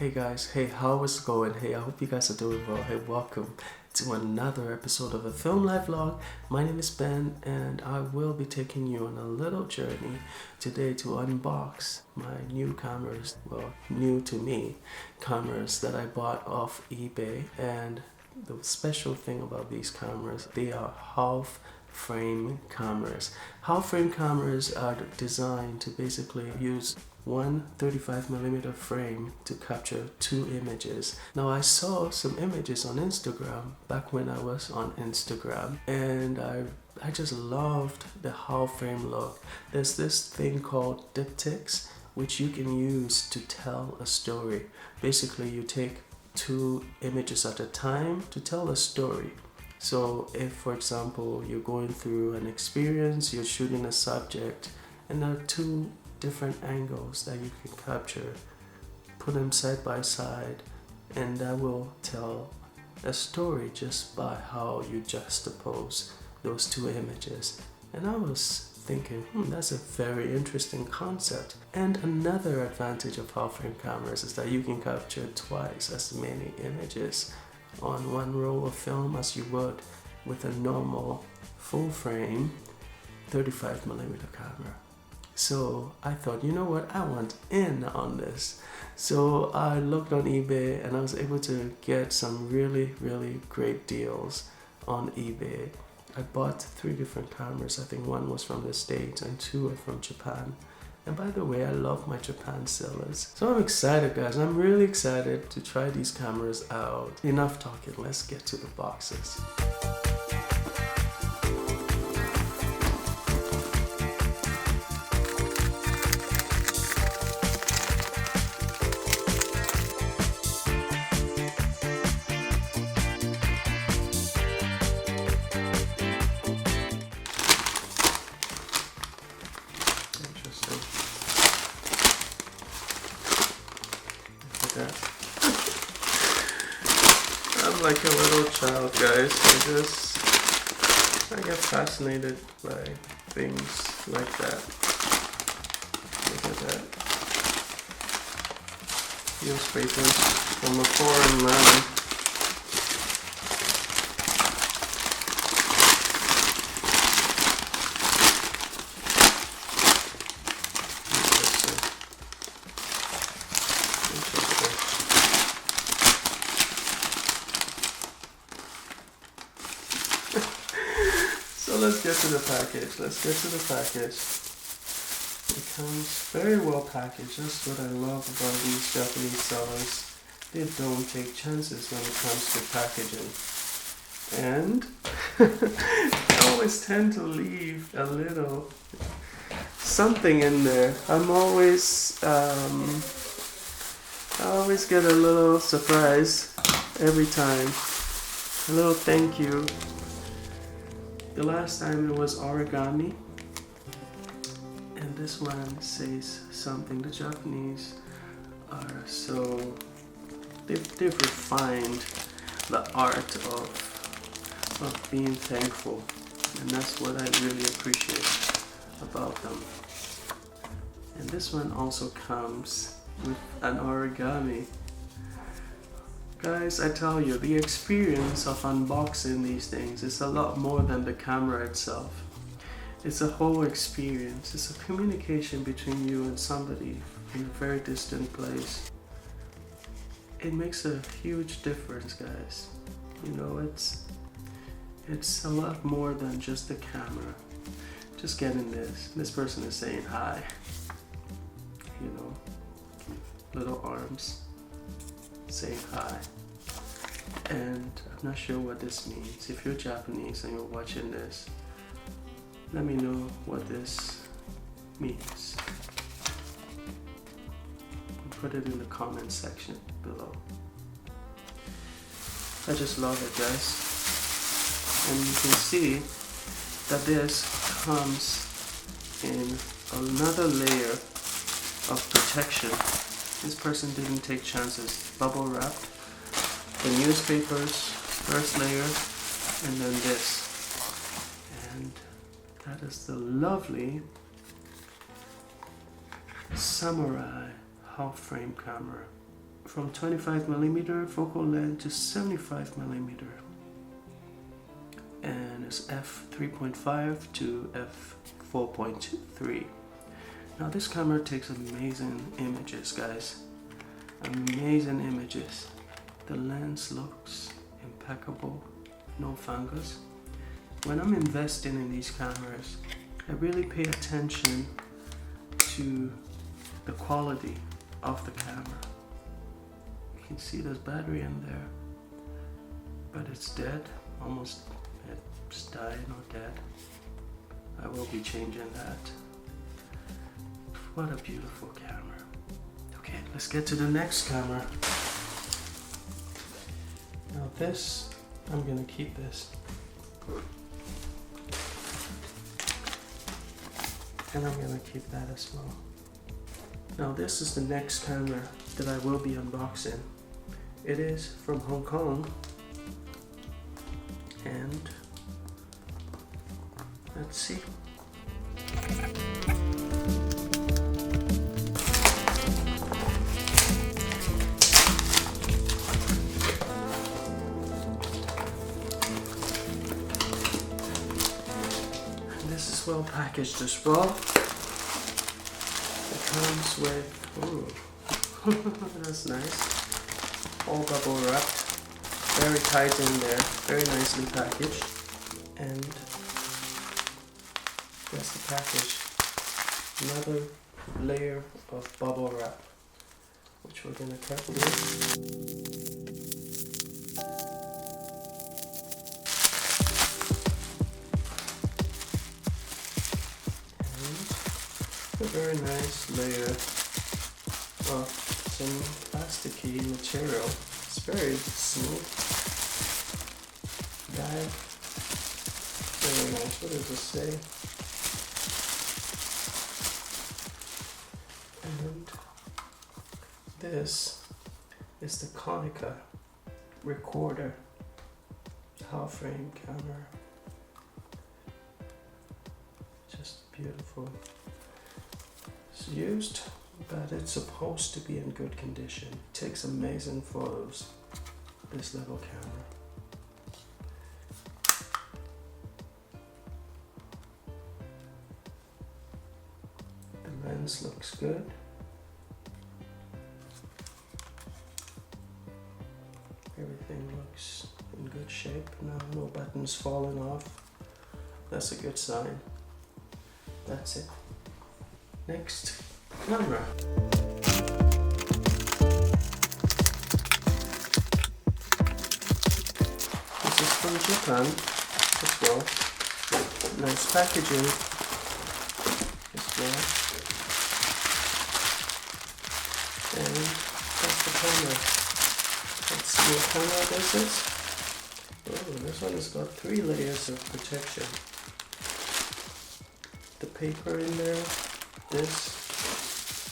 Hey guys, hey, how is it going? Hey, I hope you guys are doing well. Hey, welcome to another episode of a Film Life Vlog. My name is Ben and I will be taking you on a little journey today to unbox my new cameras, well, new to me, cameras that I bought off eBay. And the special thing about these cameras, they are half frame cameras. Half frame cameras are designed to basically use one 35mm frame to capture two images. Now I saw some images on Instagram back when I was on Instagram, and I just loved the half frame look. There's this thing called diptychs which you can use to tell a story. Basically you take two images at a time to tell a story. So if, for example, you're going through an experience, you're shooting a subject, and there are two different angles that you can capture, put them side by side, and that will tell a story just by how you juxtapose those two images. And I was thinking, that's a very interesting concept. And another advantage of half frame cameras is that you can capture twice as many images on one roll of film as you would with a normal full frame 35mm camera. So I thought, you know what, I want in on this. So I looked on eBay and I was able to get some really great deals on eBay. I bought 3 different cameras. I think one was from the States and 2 are from Japan. And by the way, I love my Japan sellers. So I'm excited, guys. I'm really excited to try these cameras out. Enough talking, let's get to the boxes. I'm like a little child, guys. I get fascinated by things like that. Look at that. Newspapers from a foreign land. So let's get to the package. It comes very well packaged. That's what I love about these Japanese sellers. They don't take chances when it comes to packaging. And I always tend to leave a little something in there. I always get a little surprise every time. A little thank you. The last time it was origami, and this one says something. The Japanese are so, they've refined the art of being thankful, and that's what I really appreciate about them. And this one also comes with an origami. Guys, I tell you, the experience of unboxing these things is a lot more than the camera itself. It's a whole experience. It's a communication between you and somebody in a very distant place. It makes a huge difference, guys. You know, it's a lot more than just the camera. Just getting this person is saying hi. You know, little arms saying hi. And I'm not sure what this means. If you're Japanese and you're watching this, let me know what this means. Put it in the comment section below. I just love it, guys. And you can see that this comes in another layer of protection. This person didn't take chances. Bubble wrapped, the newspapers, first layer, and then this. And that is the lovely Samurai half frame camera. from 25mm focal length to 75mm, and it's f3.5 to f4.3. Now this camera takes amazing images, guys. Amazing images. The lens looks impeccable, no fungus. When I'm investing in these cameras, I really pay attention to the quality of the camera. You can see there's battery in there, but it's dead, almost. It's died, not dead. I will be changing that. What a beautiful camera. Okay, let's get to the next camera. Now this, I'm gonna keep this. And I'm gonna keep that as well. Now this is the next camera that I will be unboxing. It is from Hong Kong. And let's see. This is well packaged as well. It comes with, ooh, that's nice. All bubble wrapped, very tight in there, very nicely packaged. And that's the package. Another layer of bubble wrap, which we're gonna cut through. A very nice layer of some plasticky material. It's very smooth. Bag. Very nice. What does this say? And this is the Konica recorder half frame camera. Just beautiful. It's used, but it's supposed to be in good condition. It takes amazing photos, this little camera. The lens looks good. Everything looks in good shape now, no buttons falling off. That's a good sign. That's it. Next camera. This is from Japan as well. Nice packaging as well. And that's the camera. Let's see what camera this is. Oh, this one has got 3 layers of protection. The paper in there, this,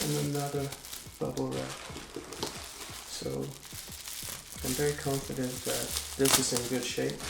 and another bubble wrap. So I'm very confident that this is in good shape.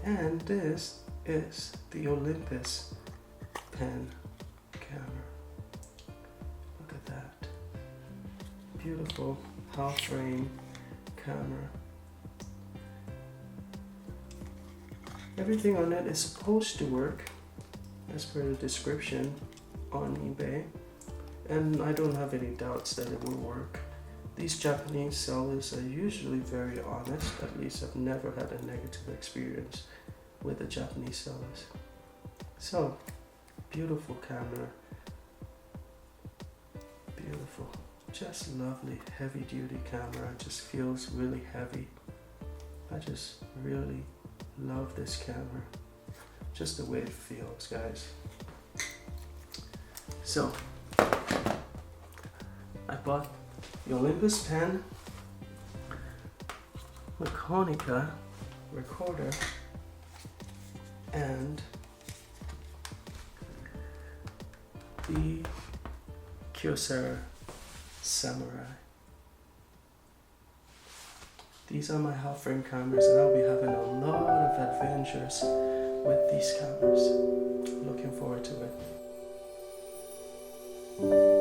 And this is the Olympus pen camera. Look at that. Beautiful half frame camera. Everything on it is supposed to work as per the description on eBay, and I don't have any doubts that it will work. These Japanese sellers are usually very honest. At least I've never had a negative experience with the Japanese sellers. So, beautiful camera. Beautiful. Just lovely, heavy duty camera. It just feels really heavy. I just really love this camera. Just the way it feels, guys. So, I bought the Olympus pen, the Konica recorder, and the Kyocera Samurai. These are my half frame cameras, and I'll be having a lot of adventures with these cameras. Looking forward to it.